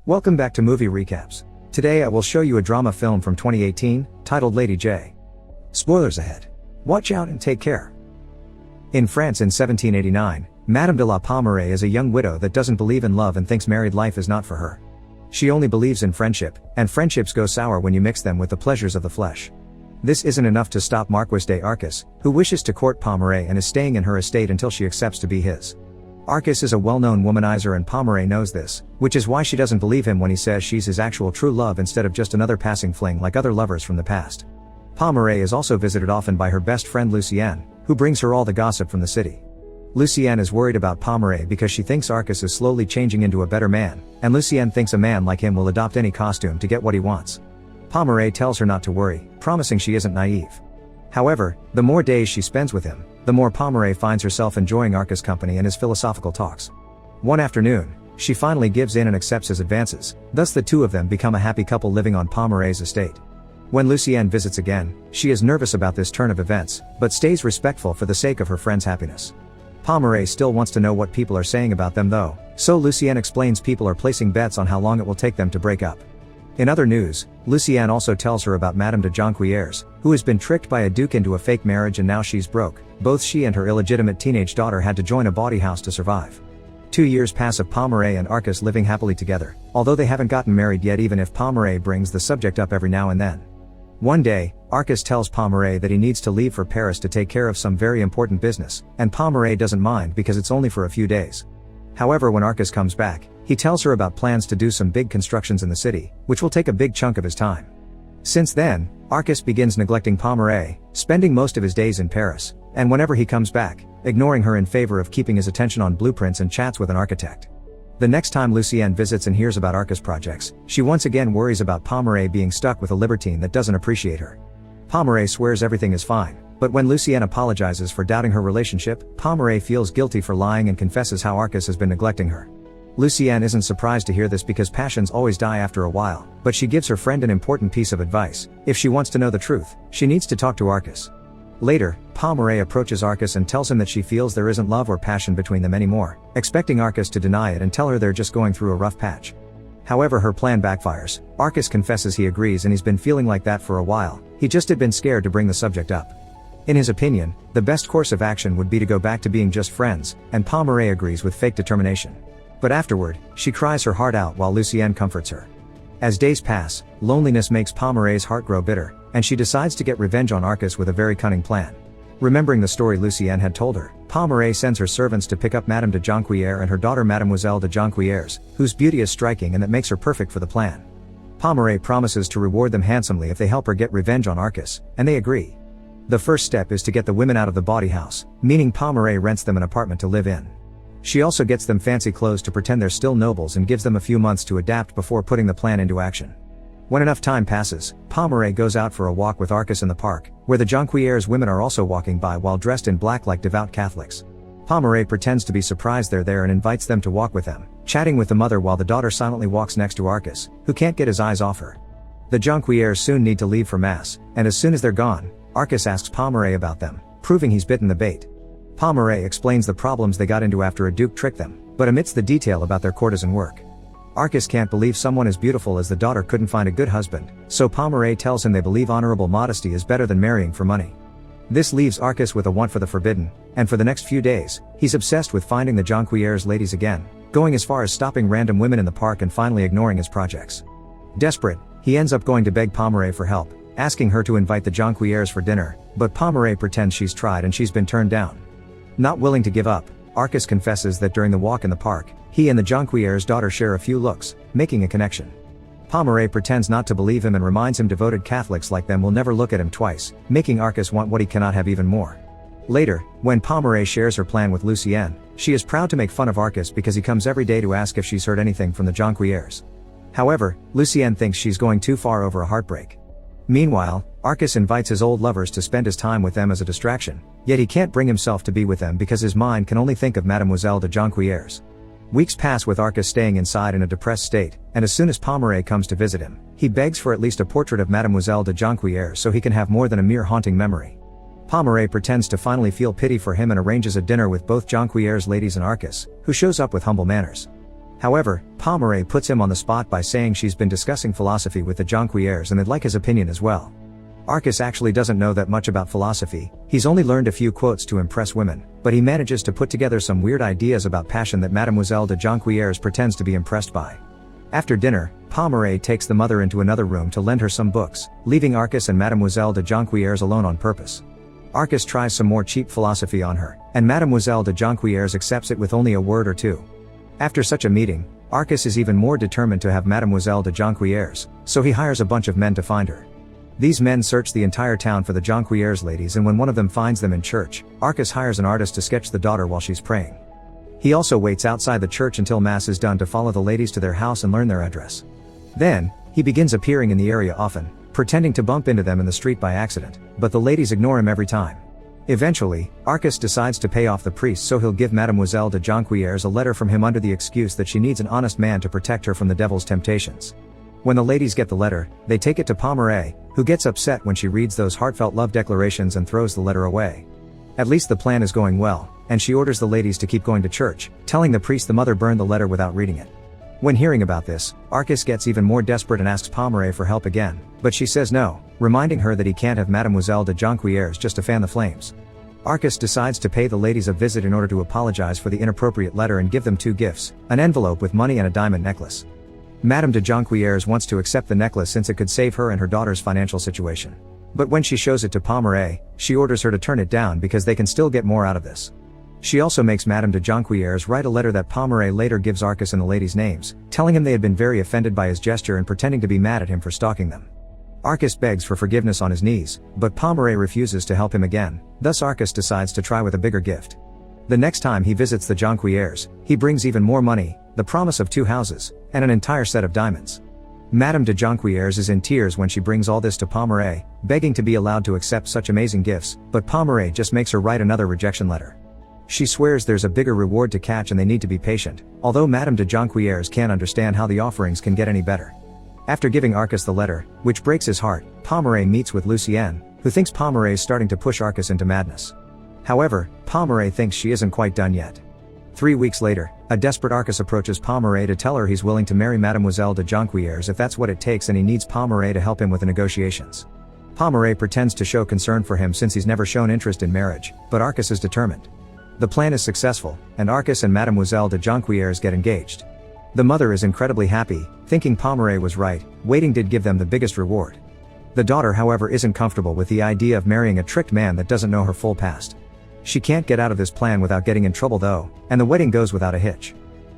Welcome back to Movie Recaps. Today I will show you a drama film from 2018, titled Lady J. Spoilers ahead. Watch out and take care. In France in 1789, Madame de la Pommeraye is a young widow that doesn't believe in love and thinks married life is not for her. She only believes in friendship, and friendships go sour when you mix them with the pleasures of the flesh. This isn't enough to stop Marquis de Arcus, who wishes to court Pommeraye and is staying in her estate until she accepts to be his. Arcus is a well-known womanizer and Pommeraye knows this, which is why she doesn't believe him when he says she's his actual true love instead of just another passing fling like other lovers from the past. Pommeraye is also visited often by her best friend Lucienne, who brings her all the gossip from the city. Lucienne is worried about Pommeraye because she thinks Arcus is slowly changing into a better man, and Lucienne thinks a man like him will adopt any costume to get what he wants. Pommeraye tells her not to worry, promising she isn't naive. However, the more days she spends with him, the more Pommeraye finds herself enjoying Arcus' company and his philosophical talks. One afternoon, she finally gives in and accepts his advances, thus the two of them become a happy couple living on Pommeraye's estate. When Lucienne visits again, she is nervous about this turn of events, but stays respectful for the sake of her friend's happiness. Pommeraye still wants to know what people are saying about them though, so Lucienne explains people are placing bets on how long it will take them to break up. In other news, Lucienne also tells her about Madame de Jonquières, who has been tricked by a duke into a fake marriage and now she's broke. Both she and her illegitimate teenage daughter had to join a bawdy house to survive. 2 years pass of Pommeraye and Arcus living happily together, although they haven't gotten married yet even if Pommeraye brings the subject up every now and then. One day, Arcus tells Pommeraye that he needs to leave for Paris to take care of some very important business, and Pommeraye doesn't mind because it's only for a few days. However, when Arcus comes back, he tells her about plans to do some big constructions in the city, which will take a big chunk of his time. Since then, Arcus begins neglecting Pommeraye, spending most of his days in Paris, and whenever he comes back, ignoring her in favor of keeping his attention on blueprints and chats with an architect. The next time Lucienne visits and hears about Arcus projects, she once again worries about Pommeraye being stuck with a libertine that doesn't appreciate her. Pommeraye swears everything is fine, but when Lucienne apologizes for doubting her relationship, Pommeraye feels guilty for lying and confesses how Arcus has been neglecting her. Lucienne isn't surprised to hear this because passions always die after a while, but she gives her friend an important piece of advice. If she wants to know the truth, she needs to talk to Arcus. Later, Pommeraye approaches Arcus and tells him that she feels there isn't love or passion between them anymore, expecting Arcus to deny it and tell her they're just going through a rough patch. However, her plan backfires. Arcus confesses he agrees and he's been feeling like that for a while, he just had been scared to bring the subject up. In his opinion, the best course of action would be to go back to being just friends, and Pommeraye agrees with fake determination. But afterward, she cries her heart out while Lucienne comforts her. As days pass, loneliness makes Pommeraye's heart grow bitter, and she decides to get revenge on Arcus with a very cunning plan. Remembering the story Lucienne had told her, Pommeraye sends her servants to pick up Madame de Jonquières and her daughter Mademoiselle de Jonquières, whose beauty is striking and that makes her perfect for the plan. Pommeraye promises to reward them handsomely if they help her get revenge on Arcus, and they agree. The first step is to get the women out of the bawdy house, meaning Pommeraye rents them an apartment to live in. She also gets them fancy clothes to pretend they're still nobles and gives them a few months to adapt before putting the plan into action. When enough time passes, Pommeraye goes out for a walk with Arcus in the park, where the Jonquières women are also walking by while dressed in black like devout Catholics. Pommeraye pretends to be surprised they're there and invites them to walk with them, chatting with the mother while the daughter silently walks next to Arcus, who can't get his eyes off her. The Jonquières soon need to leave for mass, and as soon as they're gone, Arcus asks Pommeraye about them, proving he's bitten the bait. Pommeraye explains the problems they got into after a duke tricked them, but omits the detail about their courtesan work. Arcus can't believe someone as beautiful as the daughter couldn't find a good husband, so Pommeraye tells him they believe honorable modesty is better than marrying for money. This leaves Arcus with a want for the forbidden, and for the next few days, he's obsessed with finding the Jonquières ladies again, going as far as stopping random women in the park and finally ignoring his projects. Desperate, he ends up going to beg Pommeraye for help, asking her to invite the Jonquières for dinner, but Pommeraye pretends she's tried and she's been turned down. Not willing to give up, Arcus confesses that during the walk in the park, he and the Jonquières' daughter share a few looks, making a connection. Pommeraye pretends not to believe him and reminds him devoted Catholics like them will never look at him twice, making Arcus want what he cannot have even more. Later, when Pommeraye shares her plan with Lucienne, she is proud to make fun of Arcus because he comes every day to ask if she's heard anything from the Jonquières. However, Lucienne thinks she's going too far over a heartbreak. Meanwhile, Arcus invites his old lovers to spend his time with them as a distraction, yet he can't bring himself to be with them because his mind can only think of Mademoiselle de Jonquières. Weeks pass with Arcus staying inside in a depressed state, and as soon as Pommeraye comes to visit him, he begs for at least a portrait of Mademoiselle de Jonquières so he can have more than a mere haunting memory. Pommeraye pretends to finally feel pity for him and arranges a dinner with both Jonquières ladies and Arcus, who shows up with humble manners. However, Pomeray puts him on the spot by saying she's been discussing philosophy with the Jonquières and they'd like his opinion as well. Arcas actually doesn't know that much about philosophy, he's only learned a few quotes to impress women, but he manages to put together some weird ideas about passion that Mademoiselle de Jonquières pretends to be impressed by. After dinner, Pomeray takes the mother into another room to lend her some books, leaving Arcas and Mademoiselle de Jonquières alone on purpose. Arcas tries some more cheap philosophy on her, and Mademoiselle de Jonquières accepts it with only a word or two. After such a meeting, Arcas is even more determined to have Mademoiselle de Jonquières, so he hires a bunch of men to find her. These men search the entire town for the Jonquières ladies, and when one of them finds them in church, Arcas hires an artist to sketch the daughter while she's praying. He also waits outside the church until mass is done to follow the ladies to their house and learn their address. Then, he begins appearing in the area often, pretending to bump into them in the street by accident, but the ladies ignore him every time. Eventually, Arcas decides to pay off the priest, so he'll give Mademoiselle de Jonquières a letter from him under the excuse that she needs an honest man to protect her from the devil's temptations. When the ladies get the letter, they take it to Pomeray, who gets upset when she reads those heartfelt love declarations and throws the letter away. At least the plan is going well, and she orders the ladies to keep going to church, telling the priest the mother burned the letter without reading it. When hearing about this, Arcas gets even more desperate and asks Pomeray for help again, but she says no, reminding her that he can't have Mademoiselle de Jonquières just to fan the flames. Arcas decides to pay the ladies a visit in order to apologize for the inappropriate letter and give them 2 gifts, an envelope with money and a diamond necklace. Madame de Jonquières wants to accept the necklace since it could save her and her daughter's financial situation. But when she shows it to Pomeray, she orders her to turn it down because they can still get more out of this. She also makes Madame de Jonquières write a letter that Pomeray later gives Arcas and the ladies' names, telling him they had been very offended by his gesture and pretending to be mad at him for stalking them. Arcas begs for forgiveness on his knees, but Pomeray refuses to help him again, thus Arcas decides to try with a bigger gift. The next time he visits the Jonquières, he brings even more money, the promise of 2 houses, and an entire set of diamonds. Madame de Jonquières is in tears when she brings all this to Pomeray, begging to be allowed to accept such amazing gifts, but Pomeray just makes her write another rejection letter. She swears there's a bigger reward to catch and they need to be patient, although Madame de Jonquières can't understand how the offerings can get any better. After giving Arcas the letter, which breaks his heart, Pomeray meets with Lucienne, who thinks Pomeray is starting to push Arcas into madness. However, Pomeray thinks she isn't quite done yet. 3 weeks later, a desperate Arcas approaches Pomeray to tell her he's willing to marry Mademoiselle de Jonquières if that's what it takes, and he needs Pomeray to help him with the negotiations. Pomeray pretends to show concern for him since he's never shown interest in marriage, but Arcas is determined. The plan is successful, and Arcas and Mademoiselle de Jonquières get engaged. The mother is incredibly happy, thinking Pomeray was right, waiting did give them the biggest reward. The daughter, however, isn't comfortable with the idea of marrying a tricked man that doesn't know her full past. She can't get out of this plan without getting in trouble though, and the wedding goes without a hitch.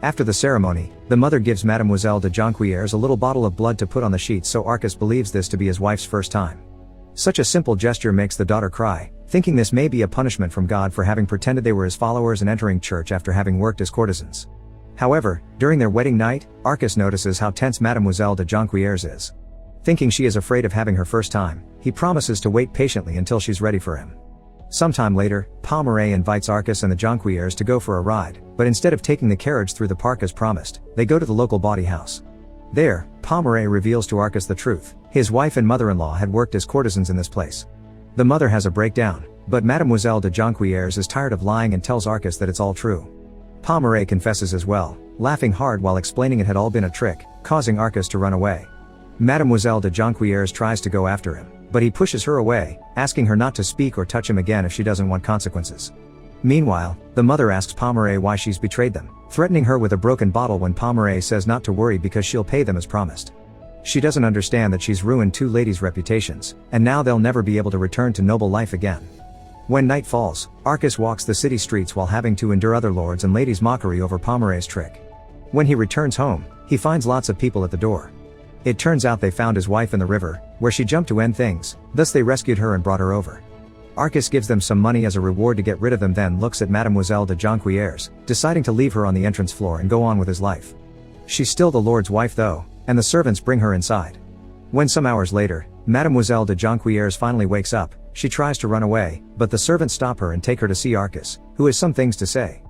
After the ceremony, the mother gives Mademoiselle de Jonquières a little bottle of blood to put on the sheets, so Arcas believes this to be his wife's first time. Such a simple gesture makes the daughter cry, thinking this may be a punishment from God for having pretended they were his followers and entering church after having worked as courtesans. However, during their wedding night, Arcas notices how tense Mademoiselle de Jonquières is. Thinking she is afraid of having her first time, he promises to wait patiently until she's ready for him. Sometime later, Pomeray invites Arcas and the Jonquières to go for a ride, but instead of taking the carriage through the park as promised, they go to the local bawdy house. There, Pomeray reveals to Arcas the truth: his wife and mother-in-law had worked as courtesans in this place. The mother has a breakdown, but Mademoiselle de Jonquières is tired of lying and tells Arcas that it's all true. Pomeray confesses as well, laughing hard while explaining it had all been a trick, causing Arcas to run away. Mademoiselle de Jonquières tries to go after him, but he pushes her away, asking her not to speak or touch him again if she doesn't want consequences. Meanwhile, the mother asks Pomeray why she's betrayed them, threatening her with a broken bottle when Pomeray says not to worry because she'll pay them as promised. She doesn't understand that she's ruined 2 ladies' reputations, and now they'll never be able to return to noble life again. When night falls, Arcas walks the city streets while having to endure other lords' and ladies' mockery over Pomeray's trick. When he returns home, he finds lots of people at the door. It turns out they found his wife in the river, where she jumped to end things, thus they rescued her and brought her over. Arcas gives them some money as a reward to get rid of them, then looks at Mademoiselle de Jonquières, deciding to leave her on the entrance floor and go on with his life. She's still the lord's wife though, and the servants bring her inside. When some hours later, Mademoiselle de Jonquières finally wakes up, she tries to run away, but the servants stop her and take her to see Arcas, who has some things to say.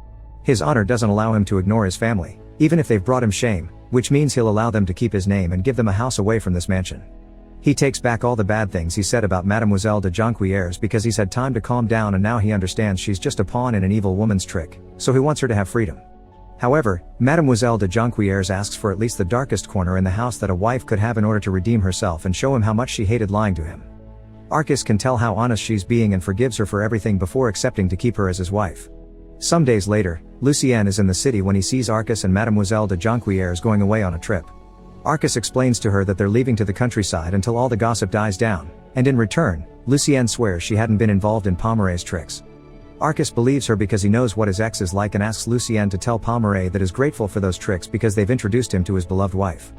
His honor doesn't allow him to ignore his family, even if they've brought him shame, which means he'll allow them to keep his name and give them a house away from this mansion. He takes back all the bad things he said about Mademoiselle de Jonquières because he's had time to calm down, and now he understands she's just a pawn in an evil woman's trick, so he wants her to have freedom. However, Mademoiselle de Jonquières asks for at least the darkest corner in the house that a wife could have in order to redeem herself and show him how much she hated lying to him. Arcas can tell how honest she's being and forgives her for everything before accepting to keep her as his wife. Some days later, Lucien is in the city when he sees Arcas and Mademoiselle de Jonquières going away on a trip. Arcas explains to her that they're leaving to the countryside until all the gossip dies down, and in return, Lucien swears she hadn't been involved in Pomeret's tricks. Arcas believes her because he knows what his ex is like and asks Lucien to tell Pomeret that is grateful for those tricks because they've introduced him to his beloved wife.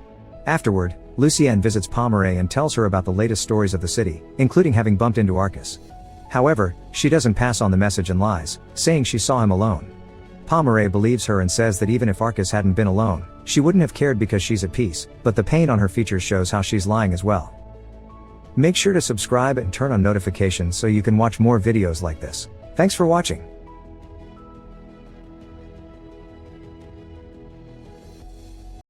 Afterward, Lucien visits Pomeret and tells her about the latest stories of the city, including having bumped into Arcas. However, she doesn't pass on the message and lies, saying she saw him alone. Pomeret believes her and says that even if Arcas hadn't been alone, she wouldn't have cared because she's at peace, but the pain on her features shows how she's lying as well. Make sure to subscribe and turn on notifications so you can watch more videos like this. Thanks for watching.